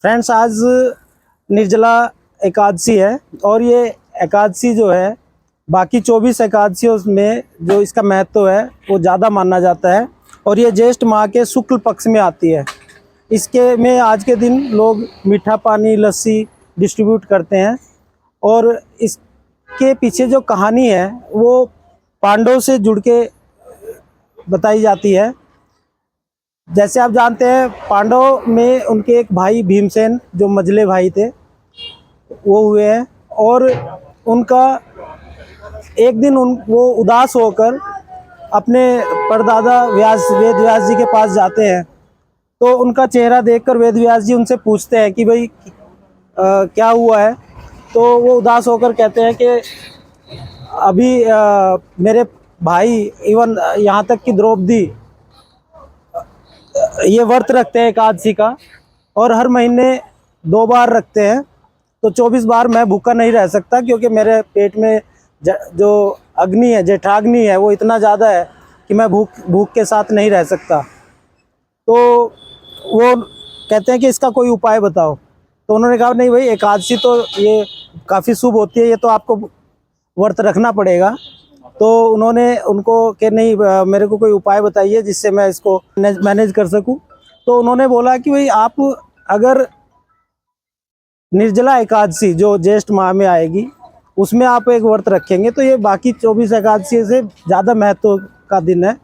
Friends, आज निर्जला एकादशी है और ये एकादशी जो है बाकी 24 एकादशियों में जो इसका महत्व है वो ज़्यादा माना जाता है और ये ज्येष्ठ माह के शुक्ल पक्ष में आती है। इसके में आज के दिन लोग मीठा पानी, लस्सी डिस्ट्रीब्यूट करते हैं और इसके पीछे जो कहानी है वो पांडवों से जुड़ के बताई जाती है। जैसे आप जानते हैं, पांडव में उनके एक भाई भीमसेन जो मझले भाई थे वो हुए हैं और उनका एक दिन वो उदास होकर अपने परदादा वेद व्यास जी के पास जाते हैं। तो उनका चेहरा देखकर वेद व्यास जी उनसे पूछते हैं कि भाई क्या हुआ है। तो वो उदास होकर कहते हैं कि अभी मेरे भाई, इवन यहाँ तक कि द्रौपदी, ये व्रत रखते हैं एकादशी का और हर महीने 2 बार रखते हैं। तो 24 बार मैं भूखा नहीं रह सकता क्योंकि मेरे पेट में जो अग्नि है, जेठाग्नि है, वो इतना ज़्यादा है कि मैं भूख के साथ नहीं रह सकता। तो वो कहते हैं कि इसका कोई उपाय बताओ। तो उन्होंने कहा नहीं भाई, एकादशी तो ये काफ़ी शुभ होती है, ये तो आपको व्रत रखना पड़ेगा। तो उन्होंने उनको कि नहीं, मेरे को कोई उपाय बताइए जिससे मैं इसको मैनेज कर सकूं। तो उन्होंने बोला कि भाई आप अगर निर्जला एकादशी जो ज्येष्ठ माह में आएगी उसमें आप एक व्रत रखेंगे तो ये बाकी 24 एकादशी से ज़्यादा महत्व का दिन है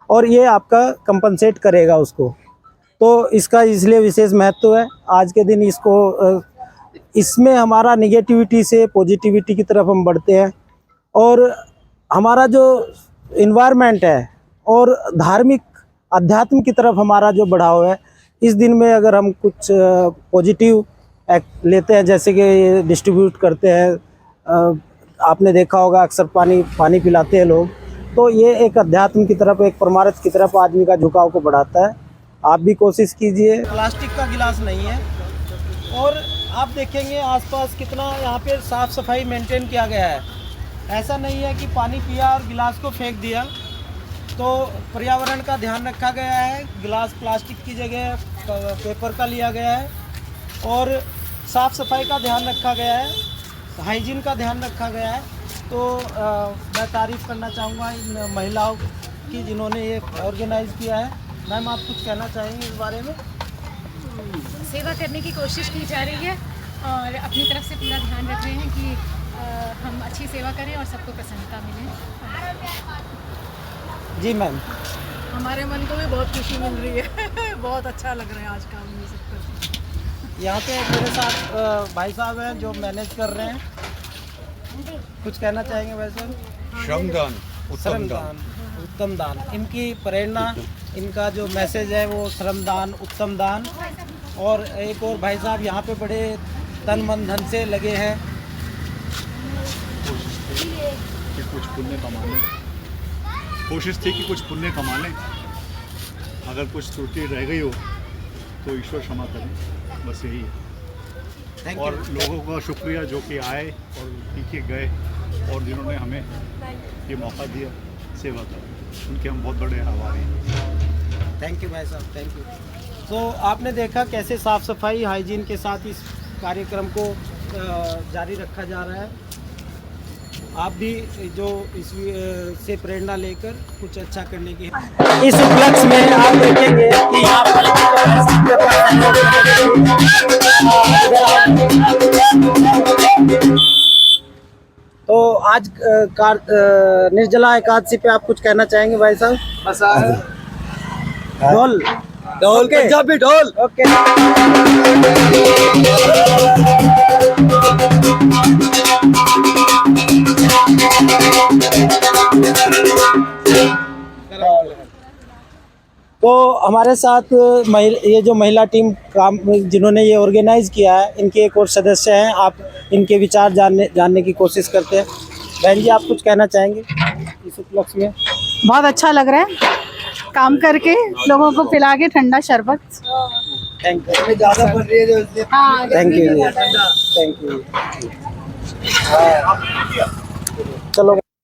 और ये आपका कंपनसेट करेगा उसको। तो इसका इसलिए विशेष महत्व है आज के दिन। इसमें हमारा निगेटिविटी से पॉजिटिविटी की तरफ हम बढ़ते हैं और हमारा जो इन्वायरमेंट है और धार्मिक अध्यात्म की तरफ हमारा जो बढ़ाव है, इस दिन में अगर हम कुछ पॉजिटिव एक्ट लेते हैं, जैसे कि डिस्ट्रीब्यूट करते हैं, आपने देखा होगा अक्सर पानी पिलाते हैं लोग, तो ये एक अध्यात्म की तरफ, एक परमार्थ की तरफ आदमी का झुकाव को बढ़ाता है। आप भी कोशिश कीजिए। प्लास्टिक का गिलास नहीं है और आप देखेंगे आसपास कितना यहाँ पे साफ़ सफाई मेंटेन किया गया है। ऐसा नहीं है कि पानी पिया और गिलास को फेंक दिया। तो पर्यावरण का ध्यान रखा गया है। गिलास प्लास्टिक की जगह पेपर का लिया गया है और साफ़ सफाई का ध्यान रखा गया है, हाइजीन का ध्यान रखा गया है। तो मैं तारीफ़ करना चाहूँगा इन महिलाओं की जिन्होंने ये ऑर्गेनाइज़ किया है। मैम, आप कुछ कहना चाहेंगे इस बारे में? सेवा करने की कोशिश की जा रही है और अपनी तरफ से पूरा ध्यान रख रहे हैं कि हम अच्छी सेवा करें और सबको प्रसन्नता मिले। जी मैम। हमारे मन को भी बहुत खुशी मिल रही है बहुत अच्छा लग रहा है आज काम में सब कर। यहाँ पे मेरे साथ भाई साहब हैं जो मैनेज कर रहे हैं। कुछ कहना चाहेंगे भाई साहब? श्रमदान, उत्तम दान, इनकी प्रेरणा, इनका जो मैसेज है वो श्रमदान, उत्तम दान। और एक और भाई साहब यहाँ पे बड़े तन मन धन से लगे हैं। कोशिश थी कि कुछ पुण्य कमा लें। अगर कुछ त्रुटि रह गई हो तो ईश्वर क्षमा करें, बस यही है। और लोगों का शुक्रिया जो कि आए और पी के गए और जिन्होंने हमें ये मौका दिया सेवा का, उनके हम बहुत बड़े आभारी हैं। थैंक यू भाई साहब, थैंक यू। तो आपने देखा कैसे साफ़ सफाई, हाइजीन के साथ इस कार्यक्रम को जारी रखा जा रहा है। आप भी जो इस से प्रेरणा लेकर कुछ अच्छा करने की इस उपलक्ष्य में आप देखेंगे कि तो आज निर्जला एकादशी पे आप कुछ कहना चाहेंगे भाई साहब? ढोल पंजाबी ढोल। ओके। तो हमारे साथ ये जो महिला टीम काम जिन्होंने ये ऑर्गेनाइज किया है, इनके एक और सदस्य हैं। आप इनके विचार जानने की कोशिश करते हैं। बहन जी, आप कुछ कहना चाहेंगे इस उपलक्ष्य में? बहुत अच्छा लग रहा है काम करके, लोगों को पिला के ठंडा शरबत। Thank you. Thank you, thank you. चलो।